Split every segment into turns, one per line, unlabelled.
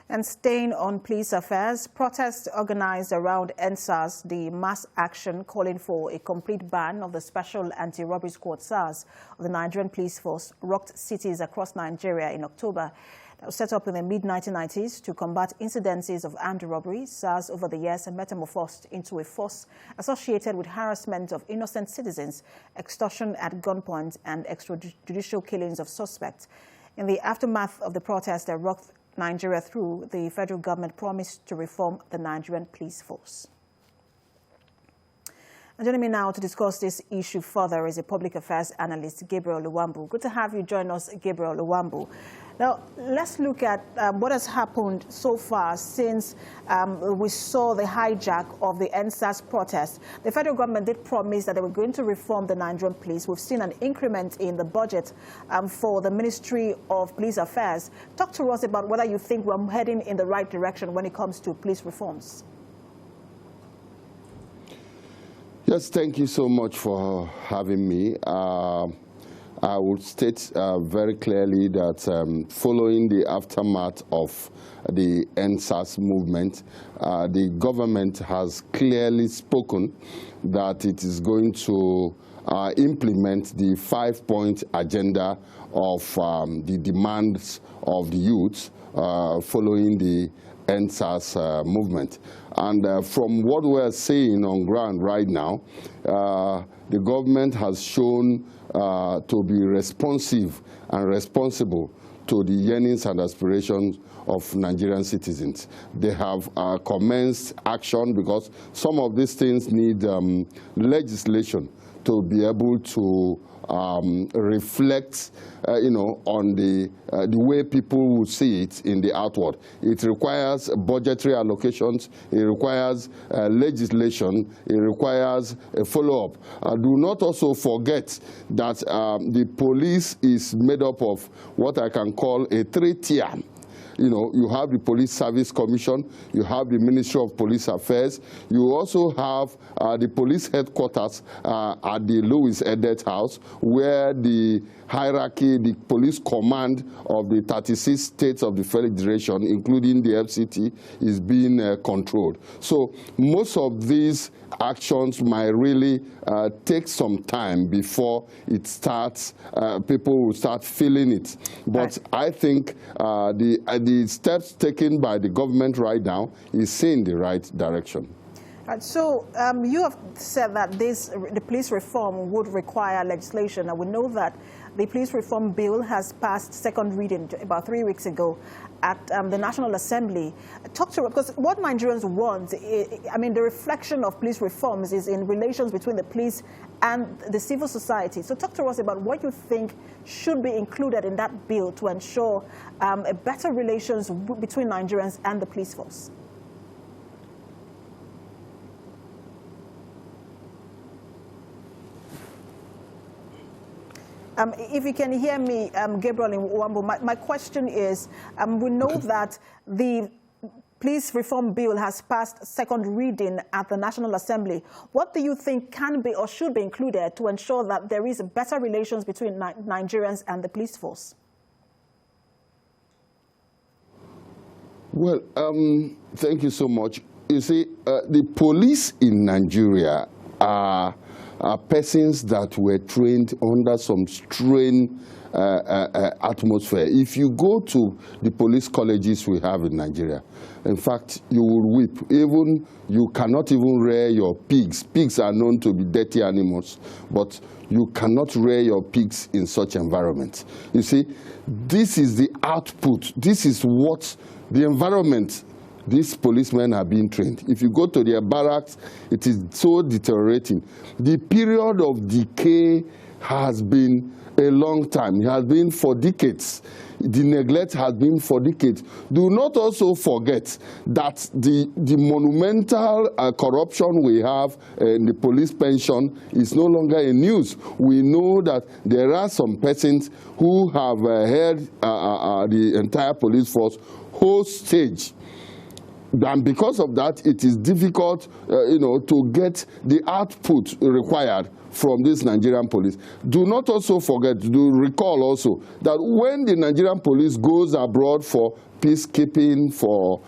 And staying on police affairs, protests organized around NSAS, the mass action calling for a complete ban of the Special Anti-Robbery Squad SARS of the Nigerian Police Force rocked cities across Nigeria in October. That was set up in the mid-1990s to combat incidences of armed robbery. SARS over the years metamorphosed into a force associated with harassment of innocent citizens, extortion at gunpoint, and extrajudicial killings of suspects. In the aftermath of the protest that rocked Nigeria through, the federal government promised to reform the Nigerian police force. And joining me now to discuss this issue further is a public affairs analyst, Gabriel Nwambu. Good to have you join us, Gabriel Nwambu. Now, let's look at what has happened so far since we saw the hijack of the NSAS protest. The federal government did promise that they were going to reform the Nigerian police. We've seen an increment in the budget for the Ministry of Police Affairs. Talk to us about whether you think we're heading in the right direction when it comes to police reforms.
Yes, thank you so much for having me. I would state very clearly that following the aftermath of the NSAS movement, the government has clearly spoken that it is going to implement the 5-point agenda of the demands of the youth following the NSAS movement. And from what we're seeing on ground right now, the government has shown to be responsive and responsible to the yearnings and aspirations of Nigerian citizens. They have commenced action because some of these things need legislation to be able to reflect, on the way people will see it in the outward. It requires budgetary allocations. It requires legislation. It requires a follow-up. Do not also forget that the police is made up of what I can call a 3-tier. You have the Police Service Commission, you have the Ministry of Police Affairs, you also have the police headquarters at the Louis Edet House, where the hierarchy, the police command of the 36 states of the Federation, including the FCT, is being controlled. So most of these actions might really take some time before it starts, people will start feeling it. But I think the steps taken by the government right now is in the right direction.
Right, so you have said that the police reform would require legislation. And we know that the police reform bill has passed second reading about 3 weeks ago at the National Assembly. Talk to us, because what Nigerians want, the reflection of police reforms is in relations between the police and the civil society. So talk to us about what you think should be included in that bill to ensure a better relations between Nigerians and the police force. If you can hear me, Gabriel Nwambu, my question is, we know that the police reform bill has passed second reading at the National Assembly. What do you think can be or should be included to ensure that there is better relations between Nigerians and the police force?
Well, thank you so much. You see, the police in Nigeria are persons that were trained under some strained atmosphere. If you go to the police colleges we have in Nigeria, in fact, you will weep. You cannot even rear your pigs. Pigs are known to be dirty animals, but you cannot rear your pigs in such environments. You see, this is the output. This is what the environment these policemen are being trained. If you go to their barracks, it is so deteriorating. The period of decay has been a long time. It has been for decades. The neglect has been for decades. Do not also forget that the monumental corruption we have in the police pension is no longer in news. We know that there are some persons who have held the entire police force hostage And because of that, it is difficult, to get the output required from this Nigerian police. Do not also forget, recall also, that when the Nigerian police goes abroad for peacekeeping, for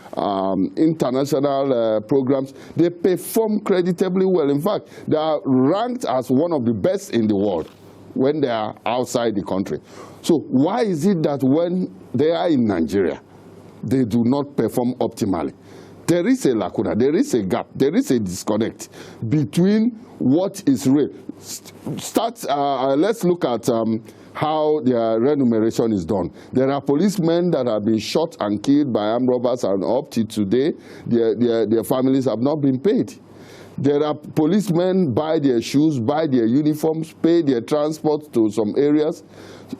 international programs, they perform creditably well. In fact, they are ranked as one of the best in the world when they are outside the country. So why is it that when they are in Nigeria, they do not perform optimally? There is a lacuna, there is a gap, there is a disconnect between what is real. Let's look at how their remuneration is done. There are policemen that have been shot and killed by armed robbers, and up to today, their families have not been paid. There are policemen buy their shoes, buy their uniforms, pay their transport to some areas.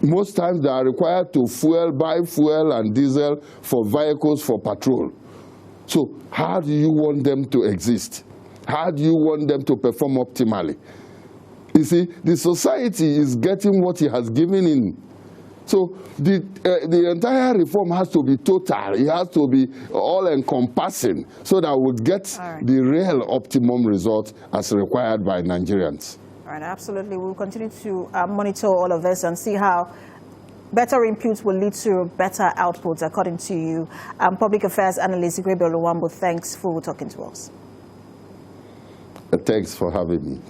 Most times they are required to buy fuel and diesel for vehicles for patrol. So how do you want them to exist? How do you want them to perform optimally? You see, the society is getting what it has given in. So the entire reform has to be total. It has to be all-encompassing so that we'll get the real optimum result as required by Nigerians.
All right, absolutely. We'll continue to monitor all of this and see how better inputs will lead to better outputs, according to you. Public Affairs Analyst Gabriel Nwambu, thanks for talking to us.
Thanks for having me.